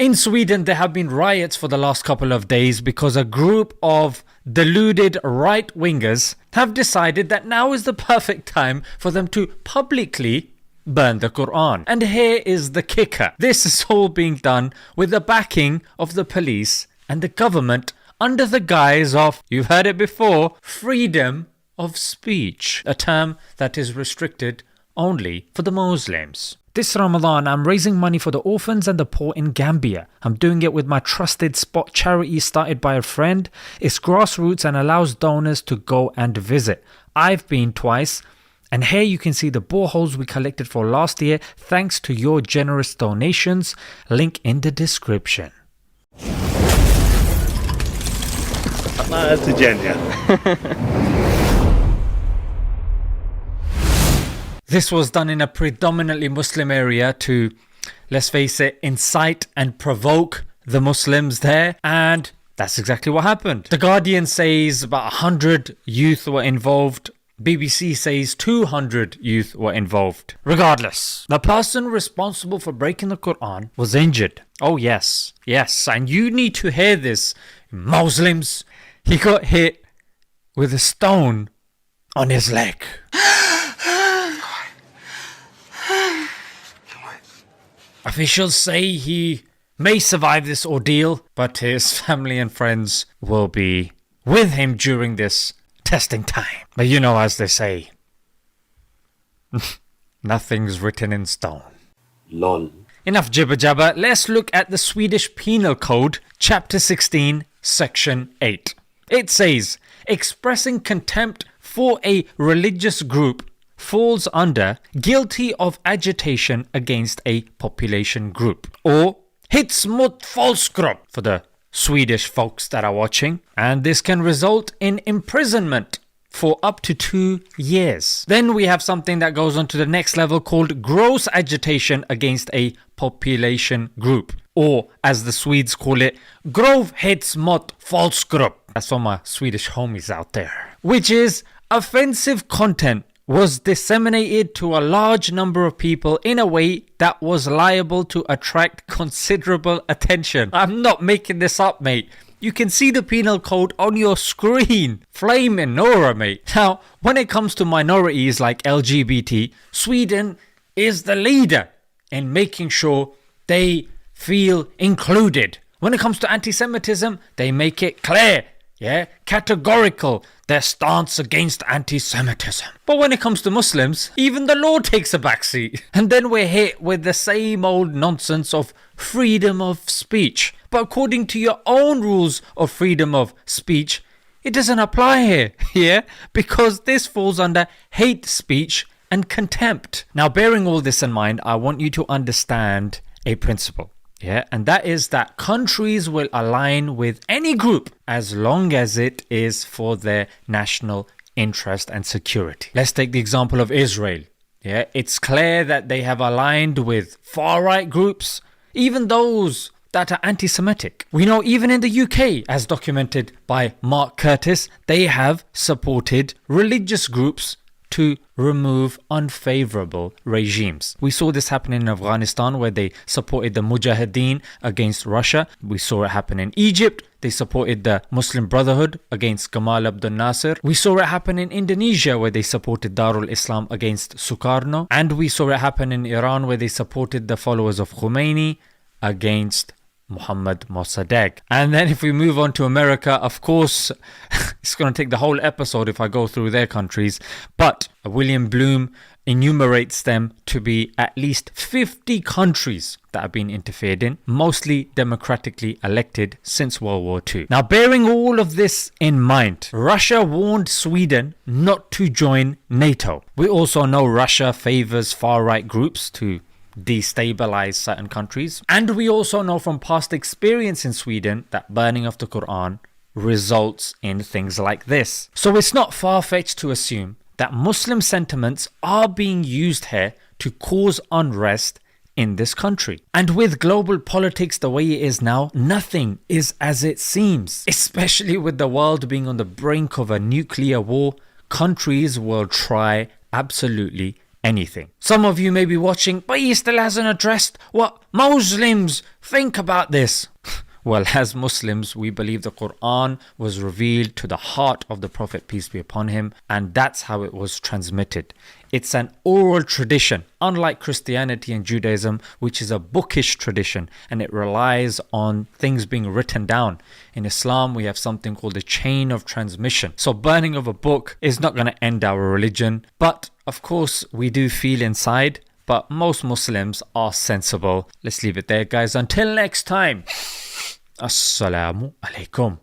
In Sweden, there have been riots for the last couple of days because a group of deluded right-wingers have decided that now is the perfect time for them to publicly burn the Qur'an. And here is the kicker. This is all being done with the backing of the police and the government under the guise of, you've heard it before, freedom of speech, a term that is restricted only for the Muslims. This Ramadan, I'm raising money for the orphans and the poor in Gambia. I'm doing it with my trusted spot charity started by a friend. It's grassroots and allows donors to go and visit. I've been twice. And here you can see the boreholes we collected for last year thanks to your generous donations. Link in the description. That's a genius. This was done in a predominantly Muslim area to, let's face it, incite and provoke the Muslims there. And that's exactly what happened. The Guardian says about 100 youth were involved. BBC says 200 youth were involved. Regardless, the person responsible for breaking the Qur'an was injured. Oh yes, and you need to hear this, Muslims. He got hit with a stone on his leg. Officials say he may survive this ordeal, but his family and friends will be with him during this testing time. But you know, as they say, nothing's written in stone. Lol. Enough jibber jabber. Let's look at the Swedish Penal Code, Chapter 16, Section 8. It says, expressing contempt for a religious group falls under guilty of agitation against a population group, or hets mot folkgrupp for the Swedish folks that are watching, and this can result in imprisonment for up to 2 years. Then we have something that goes on to the next level called gross agitation against a population group, or as the Swedes call it, grov hets mot folkgrupp. That's for my Swedish homies out there. Which is offensive content was disseminated to a large number of people in a way that was liable to attract considerable attention. I'm not making this up, mate. You can see the penal code on your screen. Flaming Nora, mate. Now, when it comes to minorities like LGBT, Sweden is the leader in making sure they feel included. When it comes to anti-Semitism, they make it clear, categorical, their stance against anti-Semitism. But when it comes to Muslims, even the law takes a backseat. And then we're hit with the same old nonsense of freedom of speech. But according to your own rules of freedom of speech, it doesn't apply here, because this falls under hate speech and contempt. Now, bearing all this in mind, I want you to understand a principle. And that is that countries will align with any group as long as it is for their national interest and security. Let's take the example of Israel. It's clear that they have aligned with far-right groups, even those that are anti-Semitic. We know even in the UK, as documented by Mark Curtis, they have supported religious groups to remove unfavorable regimes. We saw this happen in Afghanistan, where they supported the Mujahideen against Russia. We saw it happen in Egypt. They supported the Muslim Brotherhood against Gamal Abdel Nasser. We saw it happen in Indonesia, where they supported Darul Islam against Sukarno. And we saw it happen in Iran, where they supported the followers of Khomeini against Muhammad Mossadegh. And then if we move on to America, of course, it's going to take the whole episode if I go through their countries, but William Bloom enumerates them to be at least 50 countries that have been interfered in, mostly democratically elected since World War II. Now, bearing all of this in mind, Russia warned Sweden not to join NATO. We also know Russia favors far-right groups to destabilize certain countries. And we also know from past experience in Sweden that burning of the Qur'an results in things like this. So it's not far-fetched to assume that Muslim sentiments are being used here to cause unrest in this country. And with global politics the way it is now, nothing is as it seems. Especially with the world being on the brink of a nuclear war, countries will try absolutely anything. Some of you may be watching, but he still hasn't addressed what Muslims think about this. Well, as Muslims, we believe the Qur'an was revealed to the heart of the Prophet, peace be upon him, and that's how it was transmitted. It's an oral tradition, unlike Christianity and Judaism, which is a bookish tradition, and it relies on things being written down. In Islam, we have something called the chain of transmission. So burning of a book is not going to end our religion, but of course, we do feel inside, but most Muslims are sensible. Let's leave it there, guys. Until next time. Assalamu alaikum.